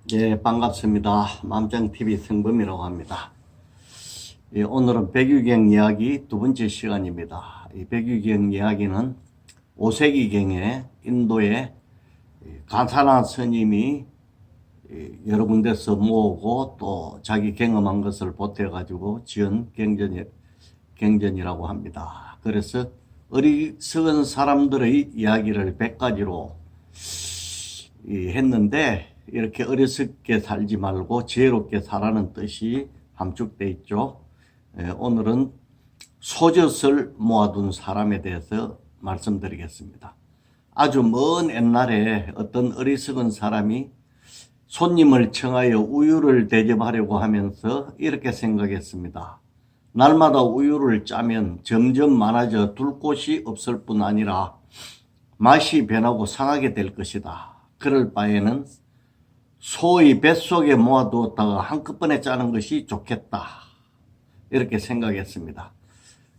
네, 반갑습니다. 맘짱TV 성범이라고 합니다. 오늘은 백유경 이야기 두 번째 시간입니다. 이 백유경 이야기는 5세기경에 인도의 가사나 스님이 여러 군데서 모으고 또 자기 경험한 것을 보태가지고 지은 경전이라고 합니다. 그래서 어리석은 사람들의 이야기를 100가지로 했는데, 이렇게 어리석게 살지 말고 지혜롭게 살라는 뜻이 함축되어 있죠. 오늘은 소젖을 모아둔 사람에 대해서 말씀드리겠습니다. 아주 먼 옛날에 어떤 어리석은 사람이 손님을 청하여 우유를 대접하려고 하면서 이렇게 생각했습니다. 날마다 우유를 짜면 점점 많아져 둘 곳이 없을 뿐 아니라 맛이 변하고 상하게 될 것이다. 그럴 바에는 소의 뱃속에 모아두었다가 한꺼번에 짜는 것이 좋겠다, 이렇게 생각했습니다.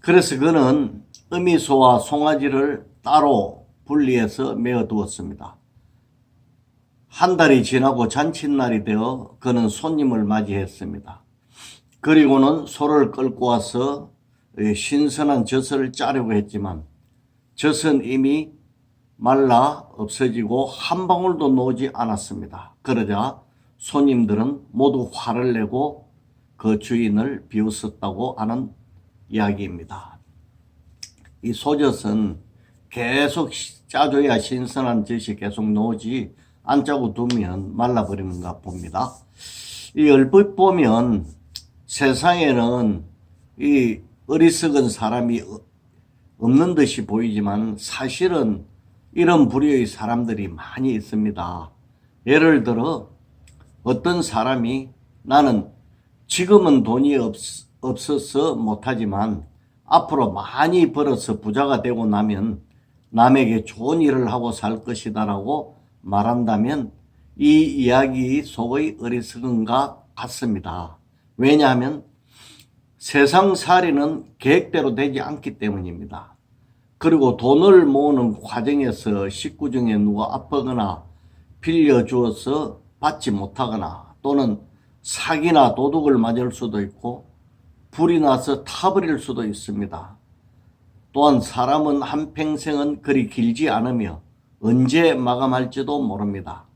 그래서 그는 어미소와 송아지를 따로 분리해서 메어두었습니다. 한 달이 지나고 잔칫날이 되어 그는 손님을 맞이했습니다. 그리고는 소를 끌고 와서 신선한 젖을 짜려고 했지만 젖은 이미 말라 없어지고 한 방울도 나오지 않았습니다. 그러자 손님들은 모두 화를 내고 그 주인을 비웃었다고 하는 이야기입니다. 이 소젖은 계속 짜줘야 신선한 젖이 계속 나오지, 안 짜고 두면 말라버리는가 봅니다. 이 얼핏 보면 세상에는 이 어리석은 사람이 없는 듯이 보이지만 사실은 이런 부류의 사람들이 많이 있습니다. 예를 들어 어떤 사람이 나는 지금은 돈이 없어서 못하지만 앞으로 많이 벌어서 부자가 되고 나면 남에게 좋은 일을 하고 살 것이다 라고 말한다면 이 이야기 속의 어리석음과 같습니다. 왜냐하면 세상살이는 계획대로 되지 않기 때문입니다. 그리고 돈을 모으는 과정에서 식구 중에 누가 아프거나 빌려주어서 받지 못하거나 또는 사기나 도둑을 맞을 수도 있고 불이 나서 타버릴 수도 있습니다. 또한 사람은 한평생은 그리 길지 않으며 언제 마감할지도 모릅니다.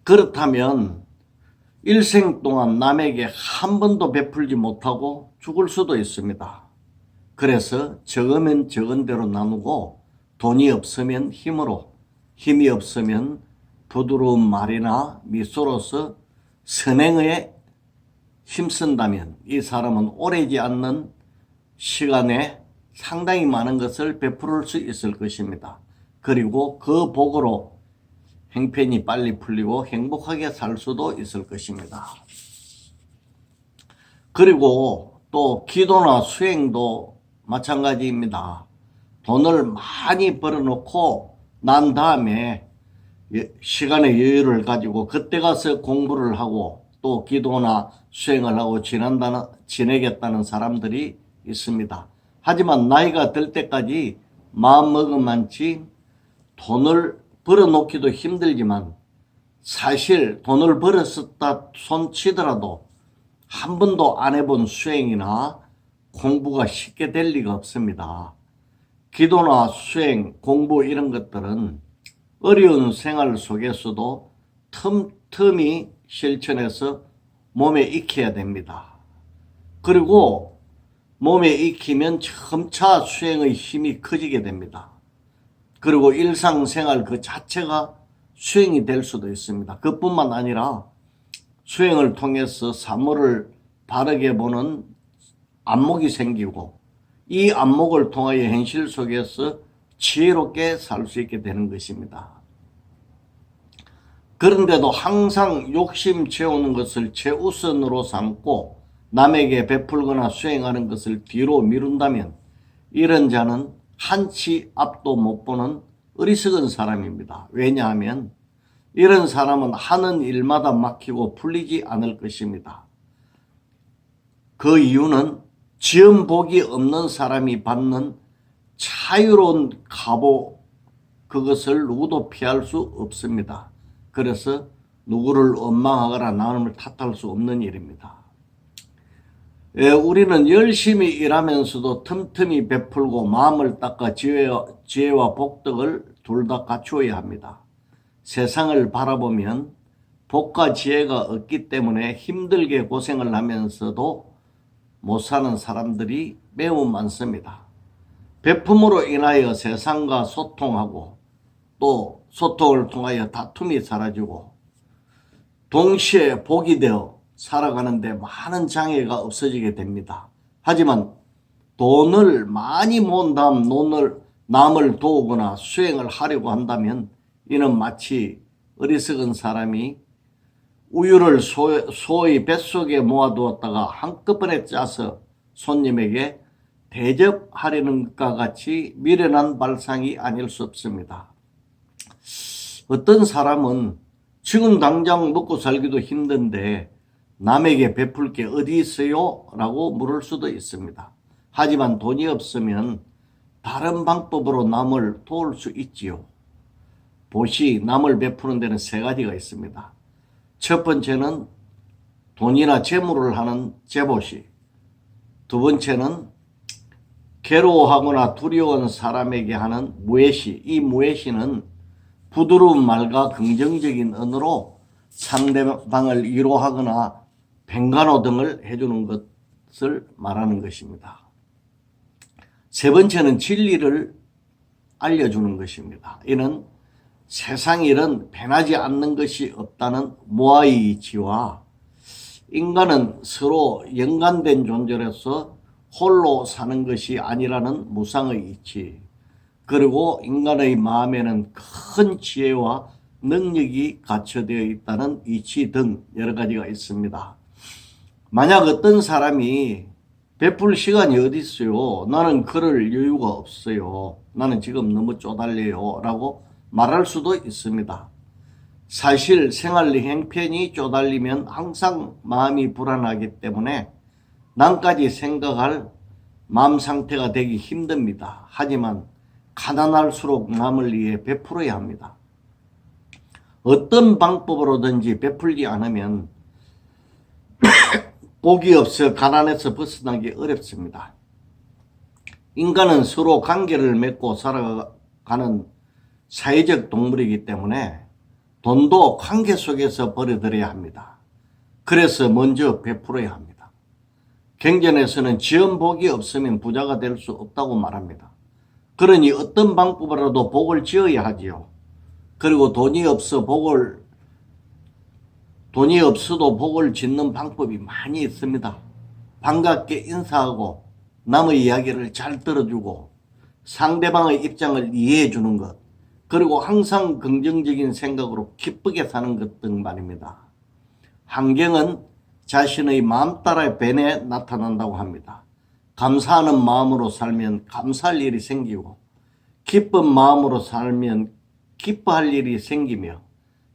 그렇다면 일생 동안 남에게 한 번도 베풀지 못하고 죽을 수도 있습니다. 그래서 적으면 적은 대로 나누고 돈이 없으면 힘으로, 힘이 없으면 부드러운 말이나 미소로서 선행에 힘쓴다면 이 사람은 오래지 않는 시간에 상당히 많은 것을 베풀을 수 있을 것입니다. 그리고 그 복으로 형편이 빨리 풀리고 행복하게 살 수도 있을 것입니다. 그리고 또 기도나 수행도 마찬가지입니다. 돈을 많이 벌어놓고 난 다음에 시간의 여유를 가지고 그때 가서 공부를 하고 또 기도나 수행을 하고 지내겠다는 사람들이 있습니다. 하지만 나이가 들 때까지 마음먹은만치 돈을 벌어놓기도 힘들지만 사실 돈을 벌었었다 손치더라도 한 번도 안 해본 수행이나 공부가 쉽게 될 리가 없습니다. 기도나 수행, 공부 이런 것들은 어려운 생활 속에서도 틈틈이 실천해서 몸에 익혀야 됩니다. 그리고 몸에 익히면 점차 수행의 힘이 커지게 됩니다. 그리고 일상생활 그 자체가 수행이 될 수도 있습니다. 그뿐만 아니라 수행을 통해서 사물을 바르게 보는 안목이 생기고 이 안목을 통하여 현실 속에서 지혜롭게 살 수 있게 되는 것입니다. 그런데도 항상 욕심 채우는 것을 최우선으로 삼고 남에게 베풀거나 수행하는 것을 뒤로 미룬다면 이런 자는 한치 앞도 못 보는 어리석은 사람입니다. 왜냐하면 이런 사람은 하는 일마다 막히고 풀리지 않을 것입니다. 그 이유는 지은 복이 없는 사람이 받는 자유로운 갑오, 그것을 누구도 피할 수 없습니다. 그래서 누구를 원망하거나 남을 탓할 수 없는 일입니다. 우리는 열심히 일하면서도 틈틈이 베풀고 마음을 닦아 지혜와 복덕을 둘 다 갖추어야 합니다. 세상을 바라보면 복과 지혜가 없기 때문에 힘들게 고생을 하면서도 못 사는 사람들이 매우 많습니다. 베품으로 인하여 세상과 소통하고 또 소통을 통하여 다툼이 사라지고 동시에 복이 되어 살아가는데 많은 장애가 없어지게 됩니다. 하지만 돈을 많이 모은 다음 남을 도우거나 수행을 하려고 한다면 이는 마치 어리석은 사람이 우유를 소위 뱃속에 모아두었다가 한꺼번에 짜서 손님에게 대접하려는 것과 같이 미련한 발상이 아닐 수 없습니다. 어떤 사람은 지금 당장 먹고 살기도 힘든데 남에게 베풀 게 어디 있어요? 라고 물을 수도 있습니다. 하지만 돈이 없으면 다른 방법으로 남을 도울 수 있지요. 보시, 남을 베푸는 데는 세 가지가 있습니다. 첫 번째는 돈이나 재물을 하는 재보시. 두 번째는 괴로워하거나 두려운 사람에게 하는 무예시. 이 무예시는 부드러운 말과 긍정적인 언어로 상대방을 위로하거나 뱅간호 등을 해주는 것을 말하는 것입니다. 세 번째는 진리를 알려주는 것입니다. 이는 세상 일은 변하지 않는 것이 없다는 모아의 이치와 인간은 서로 연관된 존재로서 홀로 사는 것이 아니라는 무상의 이치, 그리고 인간의 마음에는 큰 지혜와 능력이 갖춰되어 있다는 이치 등 여러 가지가 있습니다. 만약 어떤 사람이 베풀 시간이 어디 있어요? 나는 그럴 여유가 없어요. 나는 지금 너무 쪼달려요. 라고 말할 수도 있습니다. 사실 생활 형편이 쪼달리면 항상 마음이 불안하기 때문에 남까지 생각할 마음 상태가 되기 힘듭니다. 하지만 가난할수록 남을 위해 베풀어야 합니다. 어떤 방법으로든지 베풀지 않으면 복이 없어 가난에서 벗어나기 어렵습니다. 인간은 서로 관계를 맺고 살아가는 사회적 동물이기 때문에 돈도 관계 속에서 벌어들여야 합니다. 그래서 먼저 베풀어야 합니다. 경전에서는 지은 복이 없으면 부자가 될 수 없다고 말합니다. 그러니 어떤 방법으로라도 복을 지어야 하지요. 그리고 돈이 없어도 복을 짓는 방법이 많이 있습니다. 반갑게 인사하고 남의 이야기를 잘 들어주고 상대방의 입장을 이해해 주는 것, 그리고 항상 긍정적인 생각으로 기쁘게 사는 것 등 말입니다. 환경은 자신의 마음 따라 변해 나타난다고 합니다. 감사하는 마음으로 살면 감사할 일이 생기고 기쁜 마음으로 살면 기뻐할 일이 생기며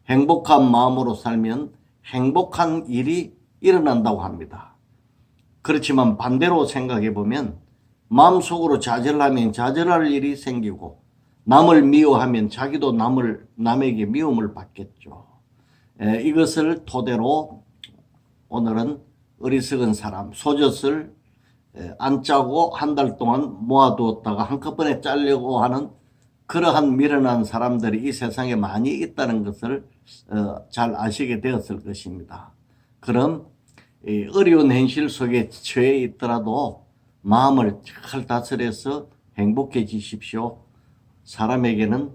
행복한 마음으로 살면 행복한 일이 일어난다고 합니다. 그렇지만 반대로 생각해 보면 마음속으로 좌절하면 좌절할 일이 생기고 남을 미워하면 자기도 남에게 미움을 받겠죠. 이것을 토대로 오늘은 어리석은 사람 소젖을 안 짜고 한 달 동안 모아두었다가 한꺼번에 짜려고 하는 그러한 미련한 사람들이 이 세상에 많이 있다는 것을 잘 아시게 되었을 것입니다. 그럼 어려운 현실 속에 처해 있더라도 마음을 잘 다스려서 행복해지십시오. 사람에게는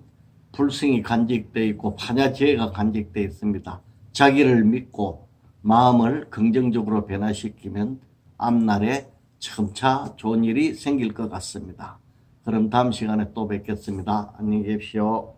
불승이 간직되어 있고 판야지혜가 간직되어 있습니다. 자기를 믿고 마음을 긍정적으로 변화시키면 앞날에 점차 좋은 일이 생길 것 같습니다. 그럼 다음 시간에 또 뵙겠습니다. 안녕히 계십시오.